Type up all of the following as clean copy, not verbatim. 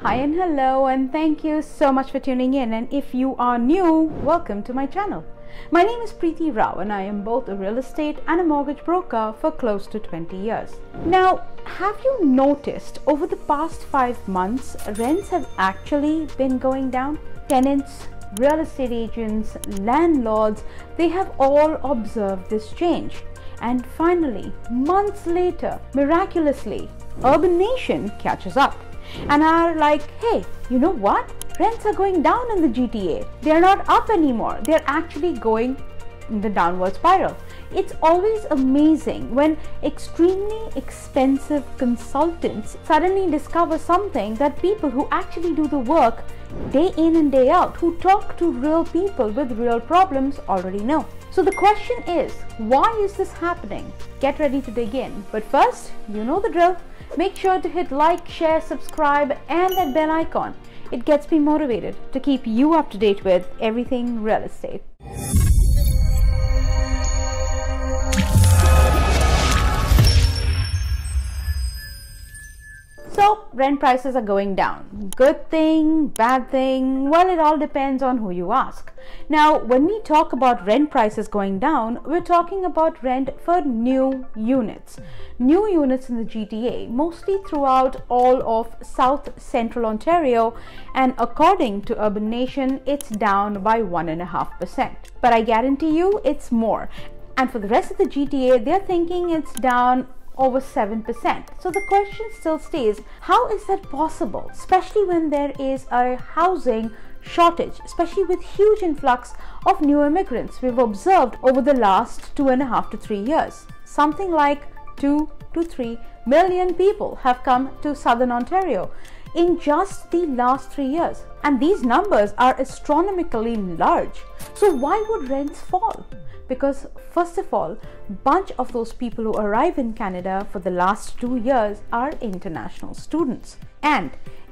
Hi and hello, and thank you so much for tuning in. And if you are new, welcome to my channel. My name is Preeti Rao and I am both a real estate and a mortgage broker for close to 20 years. Now, have you noticed over the past 5 months, rents have actually been going down? Tenants, real estate agents, landlords, they have all observed this change. And finally, months later, miraculously, Urban Nation catches up and are like, hey, you know what? Rents are going down in the GTA. They're not up anymore. They're actually going in the downward spiral. It's always amazing when extremely expensive consultants suddenly discover something that people who actually do the work day in and day out, who talk to real people with real problems, already know. So the question is, why is this happening? Get ready to dig in. But first, you know the drill. Make sure to hit like, share, subscribe, and that bell icon. It gets me motivated to keep you up to date with everything real estate. So, rent prices are going down. Good thing, bad thing? Well, it all depends on who you ask. Now, when we talk about rent prices going down, we're talking about rent for new units. New units in the GTA, mostly throughout all of South Central Ontario, and according to Urban Nation, it's down by 1.5%. But I guarantee you it's more. And for the rest of the GTA, they're thinking it's down over 7%. So the question still stays, how is that possible, especially when there is a housing shortage, especially with huge influx of new immigrants we've observed over the last 2.5 to 3 years. Something like 2 to 3 million people have come to Southern Ontario in just the last 3 years. And these numbers are astronomically large. So why would rents fall? Because first of all, bunch of those people who arrive in Canada for the last 2 years are international students. And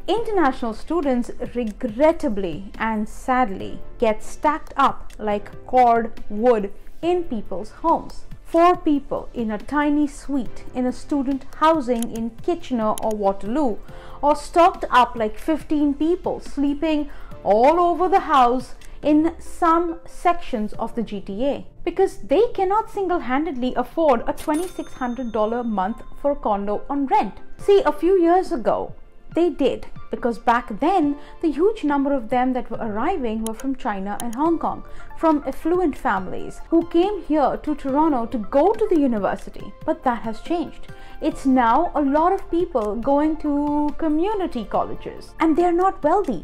international students regrettably and sadly get stacked up like cord wood in people's homes. 4 people in a tiny suite in a student housing in Kitchener or Waterloo, or stocked up like 15 people sleeping all over the house in some sections of the GTA, because they cannot single-handedly afford a $2,600 a month for a condo on rent. See, a few years ago, they did, because back then, the huge number of them that were arriving were from China and Hong Kong, from affluent families who came here to Toronto to go to the university. But that has changed. It's now a lot of people going to community colleges, and they're not wealthy.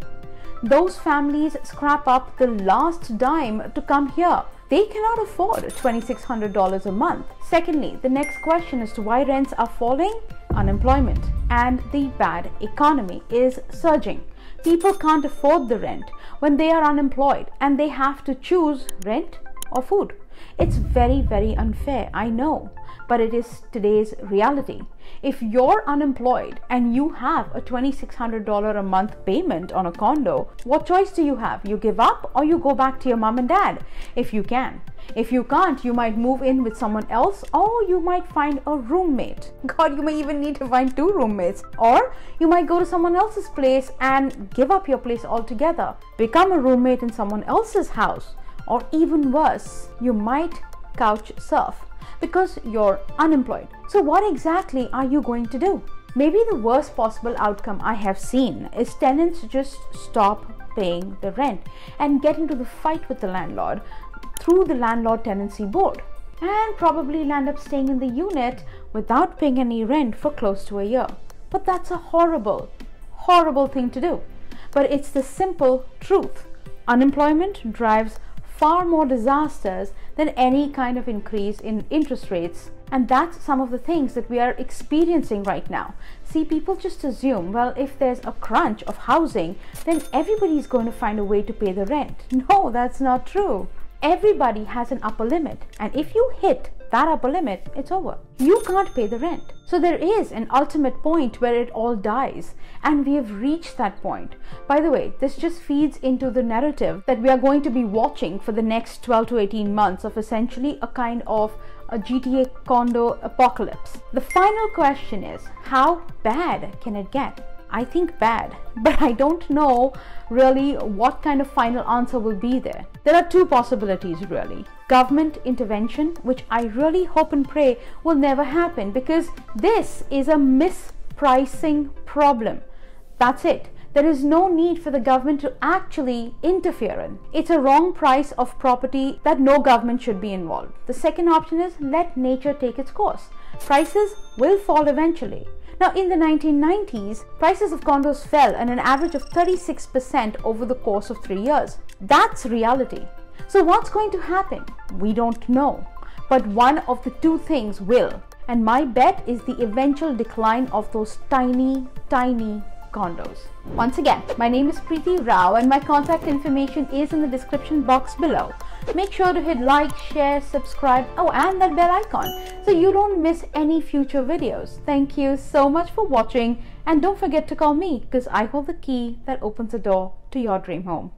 Those families scrap up the last dime to come here. They cannot afford $2,600 a month. Secondly, the next question as to why rents are falling: unemployment and the bad economy is surging. People can't afford the rent when they are unemployed and they have to choose rent or food. It's very, very unfair, I know, but it is today's reality. If you're unemployed and you have a $2,600 a month payment on a condo, what choice do you have? You give up or you go back to your mom and dad if you can. If you can't, you might move in with someone else, or you might find a roommate. God, you may even need to find 2 roommates. Or you might go to someone else's place and give up your place altogether. Become a roommate in someone else's house. Or even worse, you might couch surf because you're unemployed. So what exactly are you going to do? Maybe the worst possible outcome I have seen is tenants just stop paying the rent and get into the fight with the landlord through the landlord tenancy board, and probably land up staying in the unit without paying any rent for close to a year. But that's a horrible, horrible thing to do. But it's the simple truth. Unemployment drives far more disasters than any kind of increase in interest rates. And that's some of the things that we are experiencing right now. See, people just assume, well, if there's a crunch of housing, then everybody's going to find a way to pay the rent. No, that's not true. Everybody has an upper limit, and if you hit that upper limit, it's over. You can't pay the rent. So there is an ultimate point where it all dies, and we have reached that point. By the way, this just feeds into the narrative that we are going to be watching for the next 12 to 18 months of essentially a kind of a GTA condo apocalypse. The final question is, how bad can it get? I think bad, but I don't know really what kind of final answer will be there. There are two possibilities really. Government intervention, which I really hope and pray will never happen, because this is a mispricing problem. That's it. There is no need for the government to actually interfere in. It's a wrong price of property that no government should be involved. The second option is let nature take its course. Prices will fall eventually. Now, in the 1990s, prices of condos fell at an average of 36% over the course of 3 years. That's reality. So what's going to happen? We don't know. But one of the two things will. And my bet is the eventual decline of those tiny condos. Once again, my name is Preeti Rao and my contact information is in the description box below. Make sure to hit like, share, subscribe, and that bell icon so you don't miss any future videos. Thank you so much for watching, and don't forget to call me because I hold the key that opens the door to your dream home.